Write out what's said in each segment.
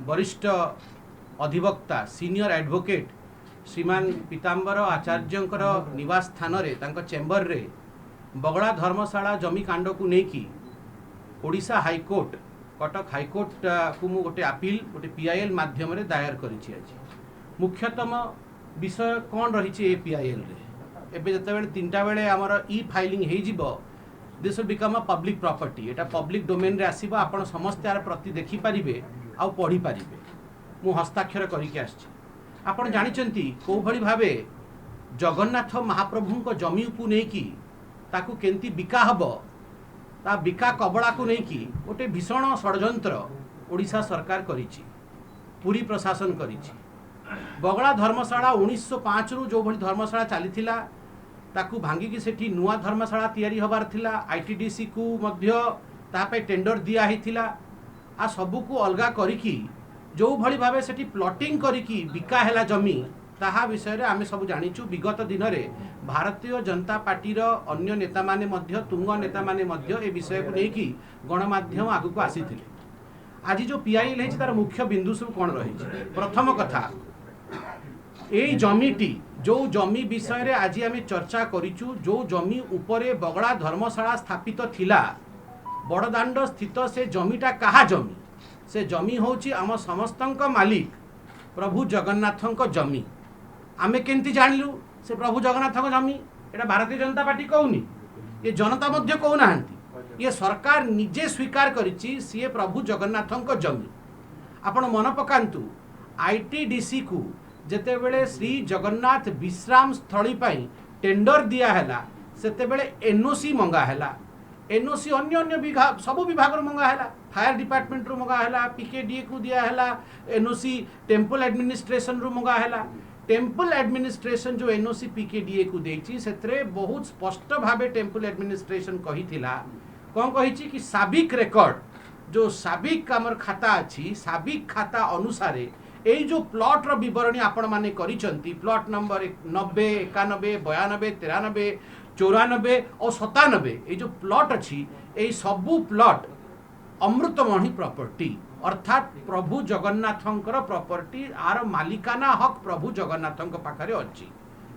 वरिष्ठ अधिवक्ता senior advocate श्रीमान पीताम्बर आचार्यंकर निवास स्थान रे चेम्बर रे बगड़ा धर्मशाला जमी कांड को लेकिन ओडिशा हाईकोर्ट कटक हाईकोर्ट को मु गोटे अपील गोटे पीआईएल माध्यम रे दायर करिछि। आज मुख्यतम विषय कौन रही पीआईएल रे एबे जतबेले 3टा बेले आमर ई फाइलिंग हे जिवो this will become a public property Etah public domain रे आसीबो आपण समस्त यार प्रति देखि परिबे आ पढ़ी परिबे मु हस्ताक्षर करिके आछि। आपण जानिचंती को भली भाबे जगन्नाथ महाप्रभु को जमी को नेकी ताकू केंती बिका हबो ता बिका कबड़ा को नेकी गोटे भीषण षड्यंत्र ओडिशा सरकार करिछि पुरी प्रशासन करिछि। बगड़ा धर्मशाला 1905 रु जो भली धर्मशाला चलीथिला ताकू भांगी की सेठी नुआ धर्मशाला तैयारी हबार थिला आईटीडीसी को मध्य तापे टेंडर दिया हिथिला आ सबू को अलगा करिकी जो भली भाबे सेठी प्लॉटिंग करिकी बिका हैला जमी ताहा विषय रे आमे सब जानिचु। विगत दिन रे भारतीय जनता पार्टी रो अन्य नेता माने मध्य तुंग नेता माने मध्य ए विषय को लेकी गणमाध्यम आगु को आसीथिले। आज जो पीआईएल है तार मुख्य बिंदु सब कोन रही प्रथम कथा ए जमीटी जो जमी विषय रे आज आमे चर्चा करिचु जो जमी उपरे बगड़ा धर्मशाला स्थापित थिला बड़दाण्ड स्थित से जमीटा कहा जमी से जमी होची आम समस्तंक मालिक प्रभु जगन्नाथंक जमी आमे केंती जानलु से प्रभु जगन्नाथंक जमी एटा भारतीय जनता पार्टी कहूनी ये जनता मध्य कहूनाहांती ये सरकार निजे स्वीकार करिछि सी प्रभु जगन्नाथंक जमी। आपण मन पकांतु आईटीडीसी को जेते बेले श्री जगन्नाथ विश्राम स्थली पाई टेंडर दिया हैला सेते बेले एनओसी मंगा हैला एनओसी अन्य अन्य विभाग सब विभाग रो मंगा हैला फायर डिपार्टमेंट रो मंगा हैला पीकेडीए को दिया हैला एनओसी टेम्पल एडमिनिस्ट्रेशन रो मंगा हैला टेम्पल एडमिनिस्ट्रेशन जो एनओसी पीकेडीए को देछि सेतरे बहुत स्पष्ट भाबे टेम्पल एडमिनिस्ट्रेशन कहिथिला कोन कहिछि कि साबिक रिकॉर्ड जो साबिक हमर खाता अछि साबिक खाता अनुसार এই जो प्लॉट रो विवरणी आपण माने करिसंती प्लॉट नंबर 90 91 92 93 94 और 97 ये जो प्लॉट अच्छी ये सबू प्लॉट अमृतमणि प्रॉपर्टी अर्थात प्रभु जगन्नाथंकर प्रॉपर्टी आर मालिकाना हक प्रभु जगन्नाथंक पाखरे अच्छी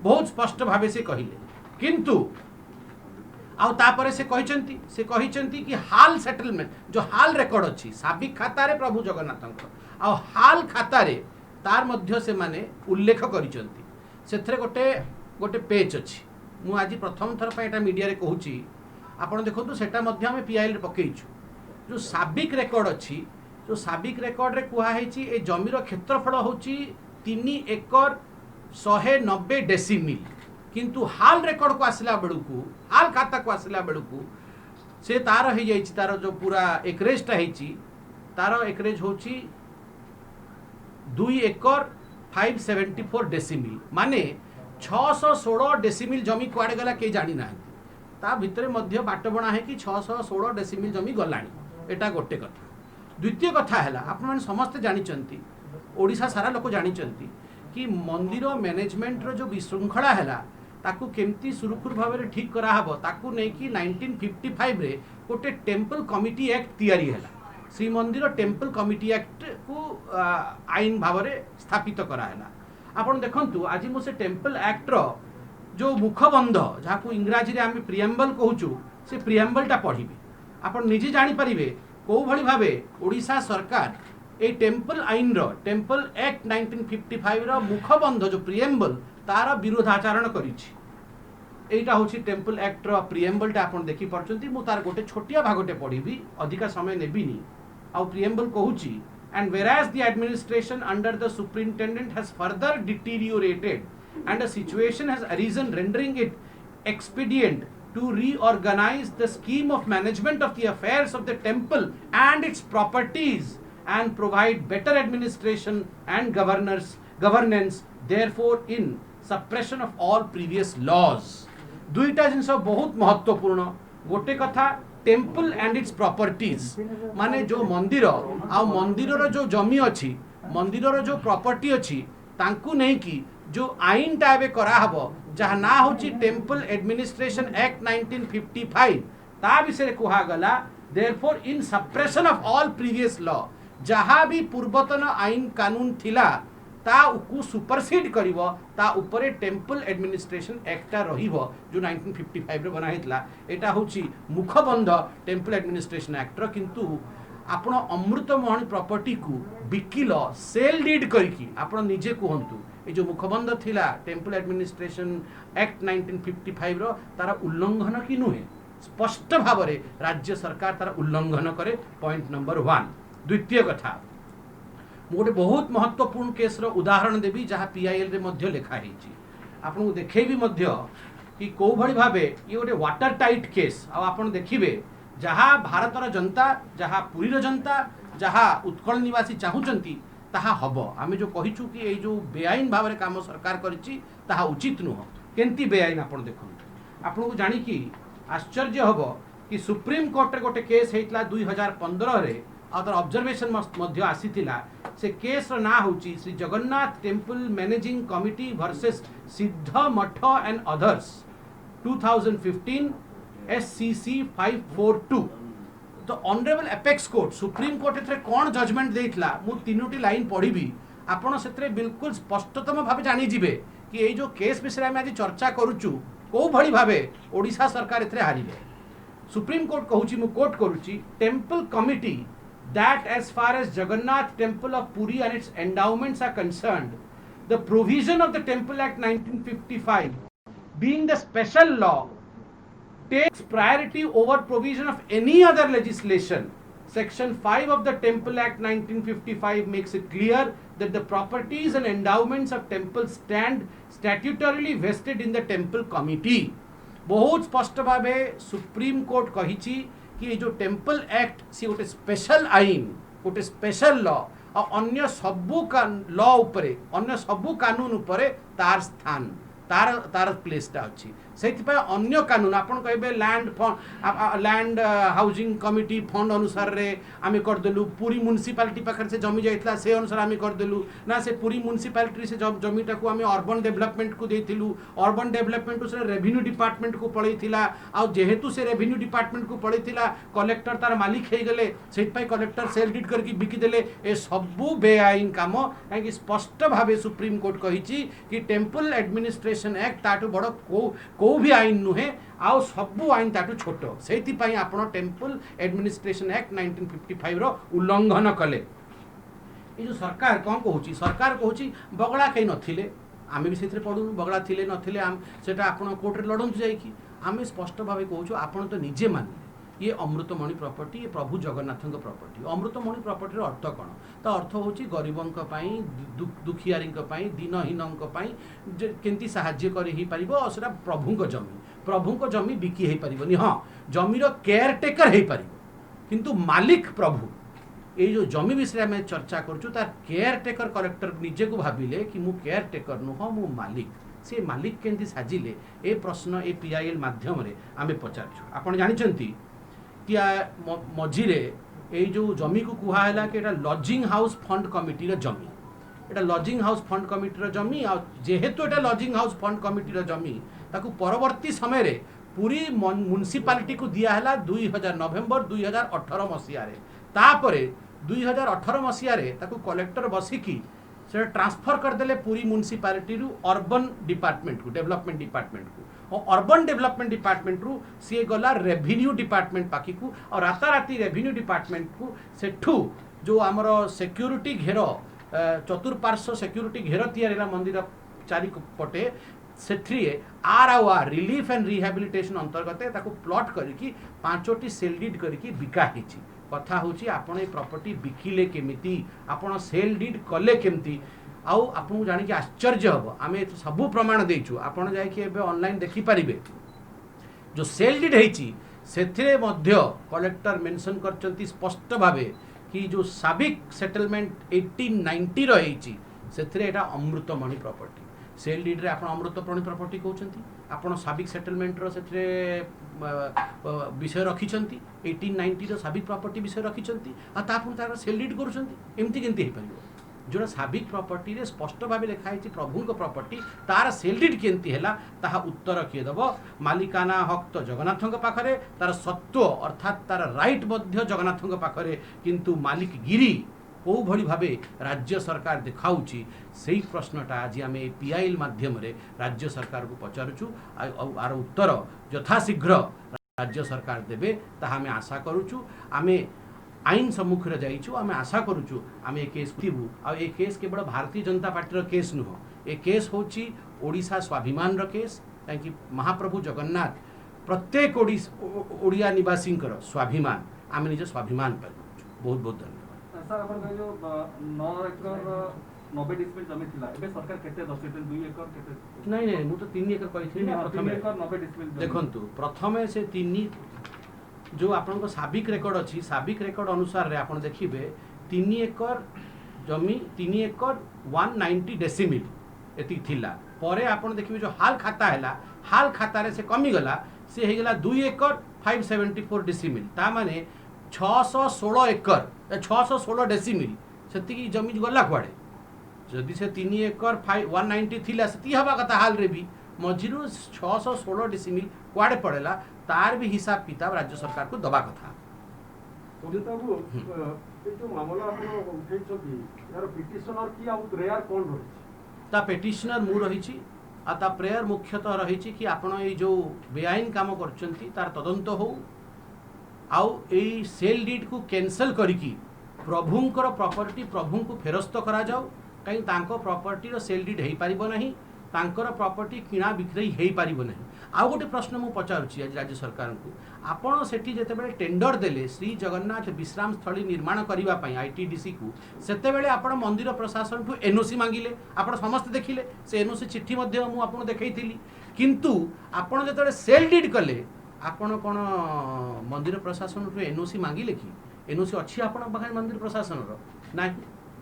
बहुत स्पष्ट भावे से कहिले किंतु आउ तापरे से कहिसंती कि हाल सेटलमेंट जो हाल रिकॉर्ड अच्छी साबिक खाता रे प्रभु जगन्नाथंक आ हाल खाता रे तार मध्य से माने उल्लेख करिसंती सेथरे गोटे गोटे पेज अच्छी मु आज प्रथम थर पे मीडिया रे कहूची आपण देखंतु सेटा मध्य हम पीआईएल रे पकेइछु जो साबिक रिकॉर्ड अच्छी जो साबिक रिकॉर्ड रे कुहा हेची ए जमीर क्षेत्रफल होची 3 एकर 190 डेसिमिल किंतु हाल रिकॉर्ड को आसिला बेलुकू हाल खाता को आसिला बेलुकू से तार हे जाइछि तार जो पूरा एकरेजटा हेची तार एकरेज होची 2 एकर 574 डेसिमिल माने 616 डेसिमिल जमी कुआड़े गला के जानी ना ता भितरे मध्य बाट बणा है कि 616 डेसिमिल जमी गलाणी एटा गोटे कथा। द्वितीय कथा है आपण माने समस्त जानिचंती ओडिशा सारा लोक जानिचंती कि मंदिर मैनेजमेंट रो जो विशृंखला हैला ताकू केमती सुरखुर भाव में ठीक करा हबो ताकू नै कि 1955 रे गोटे टेम्पल कमिटी एक्ट तैयारी हैला श्री मंदिर टेम्पल कमिटी एक्ट को आईन भाव में स्थापित करा हैला। आपण देखंतु आज मु से टेम्पल एक्ट रो जो मुखबंध जहाँ को इंग्राजी रे आमे प्रिएम्बल कहूचु से प्रिएम्बलटा पढ़िबे आपण निजे जानि परिबे को भली भाबे ओडिशा सरकार ए टेम्पल आईन रो टेम्पल एक्ट 1955 रो मुखबंध जो प्रिएम्बल तार विरोधाचरण करिछि एटा होछि टेम्पल एक्ट रो प्रिएम्बलटा आपण देखि परचंती मु तार गोटे छोटिया भागटे पढ़िबी अधिका समय नेबिनी आ preamble कहूची and whereas the administration under the superintendent has further deteriorated and a situation has arisen rendering it expedient to reorganize the scheme of management of the affairs of the temple and its properties and provide better administration and governance therefore in suppression of all previous laws दुईटा जिनस बहुत महत्वपूर्ण गोटे कथा temple and its properties माने जो मंदिर आ मंदिर जो जमी अच्छी मंदिर जो प्रॉपर्टी अच्छी तांकू नहीं कि जो आईन टा एबे करा हबो जहा ना होची टेम्पल एडमिनिस्ट्रेशन एक्ट 1955 ता विषय कुहा गला therefore in suppression of all previous law जहाँ भी पूर्वतन आईन कानून थिला ता उकु सुपरसीड करिवो ता उपरे टेम्पल एडमिनिस्ट्रेशन एक्टा रहिवो जो 1955 रे बना हेतला एटा होची मुखबंध टेम्पल एडमिनिस्ट्रेशन एक्ट रो किंतु आपण अमृतमोहन प्रॉपर्टी को बिकिल सेल डीड करकी आपण निजे कहंतु ए जो मुखबंध थिला टेम्पल एडमिनिस्ट्रेशन एक्ट 1955 रो तार उल्लंघन कि नुहे स्पष्ट भाव रे राज्य सरकार तार उल्लंघन करे पॉइंट नंबर 1 द्वितीय कथा गोटे बहुत महत्वपूर्ण केस रो उदाहरण देवी जहाँ पीआईएल रे मध्य लेखा हेची आपन देखेबी मध्य कि को भली भाबे ये गोटे वाटर टाइट केस आ आपन देखिबे जहाँ भारतर जनता जहाँ पुरीर जनता जहाँ उत्कल निवासी चाहूचंती ताहा हबो आमे जो कहिछु कि ए जो बेआईन भाव रे काम सरकार करिछि ताहा उचित नुह केंती बेआईन आपन देखन आपन को जानि कि आश्चर्य हबो कि सुप्रीम कोर्ट रे गोटे केस हेतला 2015 रे और ऑब्जर्वेशन मध्य आसीथिला से केस रो ना होची Shri Jagannath temple managing committee versus Siddha Math and others 2015 SCC 542 तो honourable apex court Supreme Court एथरे कोन जजमेंट देइथला मु तीनोटी लाइन पढिबी आपण सेतरे बिल्कुल स्पष्टतम भाबे जानि जिवे कि ए जो केस विषय में आज चर्चा करूचु को भली भाबे ओडिशा सरकार एथरे हारिले सुप्रीम कोर्ट कहूची मु कोट करूची temple committee that as far as Jagannath Temple of Puri and its endowments are concerned, the provision of the Temple Act 1955, being the special law, takes priority over provision of any other legislation. Section 5 of the Temple Act 1955 makes it clear that the properties and endowments of temples stand statutorily vested in the temple committee. बहुत स्पष्ट भावे supreme court कहिछि कि ये जो temple act सी गोटे special आईन गोटे special law और अन्य सबू लॉ उपरे अन्य सबू कानून उपरे तार स्थान तार तार प्लेसटा अच्छी से अन्य कानून आपन कहबे land fund land housing committee fund अनुसार रे आमे करदेलु पूरी म्युनिसिपालिटी पाखर से जमी जाइतला से अनुसार आमे करदेलु ना से पूरी म्युनिसिपालिटी से जमीटा को आमे अर्बन डेवलपमेंट को देथिलु अर्बन डेवलपमेंट से रेवेन्यू डिपार्टमेंट को पळैथिला आ जेहेतु से रेवेन्यू डिपार्टमेंट को पळैथिला कलेक्टर तार मालिक हे गेले सेट कलेक्टर सेल डीड करके बिकी देले ए सबु बेआईन काम काहे स्पष्ट भावे सुप्रीम कोर्ट कहिछि कि टेम्पल एडमिनिस्ट्रेशन एक्ट ताटू बड़ को भी आईन नुहे आउ सबू आईन ताटू छोट से आपण टेम्पल एडमिनिस्ट्रेशन एक्ट 1955 रो उल्लंघन कले ये जो सरकार कौन कहूची सरकार कहूची बगड़ा कहीं नथिले आमे भी से पढ़ू बगड़ा थिले नथिले आम सेटा आपण कोर्ट रे लड़न जाइकी आमे स्पष्ट भावे कहूछु आपण तो निजे मानिले ये अमृतमणि प्रॉपर्टी ये प्रभु जगन्नाथ प्रॉपर्टी अमृतमणि प्रॉपर्टी अर्थ कौन तो अर्थ होची गरीबों दुखियारी दीनहीनों केमती साहाय्य कर प्रभु जमी बिकी हो पार हाँ जमीर केयर टेकर हो पार किंतु मालिक प्रभु ये जो जमी विषय आम चर्चा करूँ तार केयर टेकर कलेक्टर निजे को भाविले कि मु केयर टेकर नुह मु मालिक से मालिक केमती साजिले ए प्रश्न ए पीआईएल माध्यम आम पचारछु आपण जानिछंती कि मझिरे ये जो जमी को कहुला कि लजिंग हाउस फंड कमिटी जमी एटा लजिंग हाउस फंड कमिटी जमी जेहेतु एटा लजिंग हाउस फंड कमिटी जमी ताकू परवर्ती समय रे पूरी म्युनिसिपालिटी को दिया 2000 नवेम्बर 2018 मसीह तापरे 2018 मसीह ताकू कलेक्टर बसिकी से ट्रांसफर करदेले पूरी म्युनिसिपालिटी रु अर्बन डिपार्टमेंट को डेवलपमेंट डिपार्टमेंट को और अर्बन डेवलपमेंट डिपार्टमेंट रु सी गला रेवेन्यू डिपार्टमेंट पाखी को और राताराति रेवेन्यू डिपार्टमेंट को सेठू जो आमर सिक्यूरीटी घेर चतुर्पार्श्व सिक्यूरीटी घेर तैयारी मंदिर चारिपटे से आर रिलीफ एंड रिहाबिलिटेशन अंतर्गत ताको प्लॉट करके 5टी सेल डीड करके बिका हिची कथा होची आपण ए प्रॉपर्टी बिकिले केमिति आपण सेल डीड कले केमिति आउ आपन जानि कि आश्चर्य हबो आमे सबु प्रमाण देइछु आपण जाय कि एबे ऑनलाइन देखि परिबे जो सेल डीड हेची सेथिरे मध्य कलेक्टर मेंशन करचंती स्पष्ट भावे कि जो साबिक सेटलमेंट 1890 रो हेची सेथिरे एटा अमृतमणि प्रॉपर्टी सेल डीड रे आपण अमृतमणि प्रॉपर्टी कहउचंती आपण साबिक सेटलमेंट रो सेथिरे विषय रखिछंती 1890 रो साबिक प्रॉपर्टी विषय रखिछंती आ तापुन तार सेल डीड करूछंती एमती केनती हे परिबो जोड़ा साबिक प्रॉपर्टी रे स्पष्ट भाव लिखाई प्रभु प्रॉपर्टी तार सेल डीड केमती है ताहा उत्तर किए दब मालिकाना हक तो जगन्नाथ पाखरे तार सत्व अर्थात तार राइट मध्य जगन्नाथ पाखरे किंतु मालिक गिरी को भली भावे राज्य सरकार देखाऊँची से प्रश्नटा आज आम पीआईएल माध्यम राज्य सरकार को पचारुचु आर उत्तर यथाशीघ्र राज्य सरकार देवे ताहा आम आशा करुचु। आम आईन सम्मुख जाइचु आम आशा करुचु आम ए केस उठिबु आ ए केस केवल भारतीय जनता पार्टी केस नुह ए केस होची ओडिशा स्वाभिमान केस कहीं महाप्रभु जगन्नाथ प्रत्येक ओडिया निवासी स्वाभिमान आम निज स्वाभिमान पाई। बहुत बहुत धन्यवाद सर। अपन जो 9 एकर 90 डिसमिल जमी थिला एबे सरकार केते 10 एकर 2 एकर केते नहीं नहीं मु तो 3 एकर कहि 3 एकर 90 डिसमिल देखंतु प्रथमे से 3 जो आपन को साबिक रेकर्ड अछि साबिक रेकर्ड अनुसार रे आपन देखिबे 3 एकर जमी 3 एकर 190 डेसिमिल एति थिला परे आपन देखिबे जो हाल खाता हैला हाल खाता रे से कमी गला से हे गला 2 एकर 574 डेसिमिल ता माने 616 एकर 616 डेसिमिल सेति जमी गला कुआडे जदि से 3 एकर 190 थिला सेति हवा कथा हाल रे भी मझिरु 616 डेसिमिल कुआडे पड़ेला तार भी हिसाब किताब राज्य सरकार को दबा कथा। ता पिटिशनर मु रही आ ता प्रेयर मुख्यतः रही कि आपण ये जो बेआईन काम करचंती तार तदंत हो आउ ए सेल डीड को कैंसल करिकी प्रभुंकर प्रॉपर्टी प्रभु को फेरस्त करा जाओ कहीं तांको प्रॉपर्टी रो सेल डीड हेई पारिबो नहीं तांकर प्रॉपर्टी किणा बिक्री हेई पारिबो नहीं। आउ गोटे प्रश्न मु पचारुची आज राज्य सरकार को आपण सेठी जेतेबेले टेंडर देले श्री जगन्नाथ विश्राम स्थली निर्माण करिवा पई आईटीडीसी को सेतेबेले आपण मंदिर प्रशासन ठू एनओसी मांगिले आपण समस्त देखिले से एनओसी चिट्ठी मध्ये मु आपण देखैथिली किंतु आपण जेतेबेले सेल डीड कले आपण कोन मंदिर प्रशासन ठू एनओसी मांगिले कि एनओसी अच्छी आपण पाखे मंदिर प्रशासन रो नाही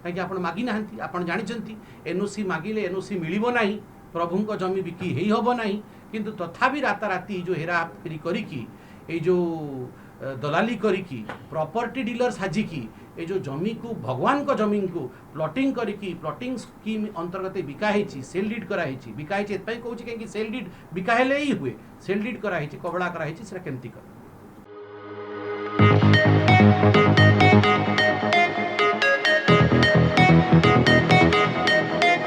कहीं आप मागी ना आप जानते एनओसी मागिले एनओसी मिलिबो नहीं प्रभुंक जमी बिक्री ही हम ना किंतु तथापि राताराति जो हेराफेरी करिकी ए जो दलाली करिकी प्रॉपर्टी डीलर साजिकी ए जो जमी को भगवान को जमी को प्लॉटिंग करिकी प्लॉटिंग स्कीम अंतर्गत बिकाही सेल डीड कराई बिकाही एथपाई कहूँ कहीं सेल डीड बिकाहेले ही हुए सेल डीड कराई कबड़ा कराई केमती कर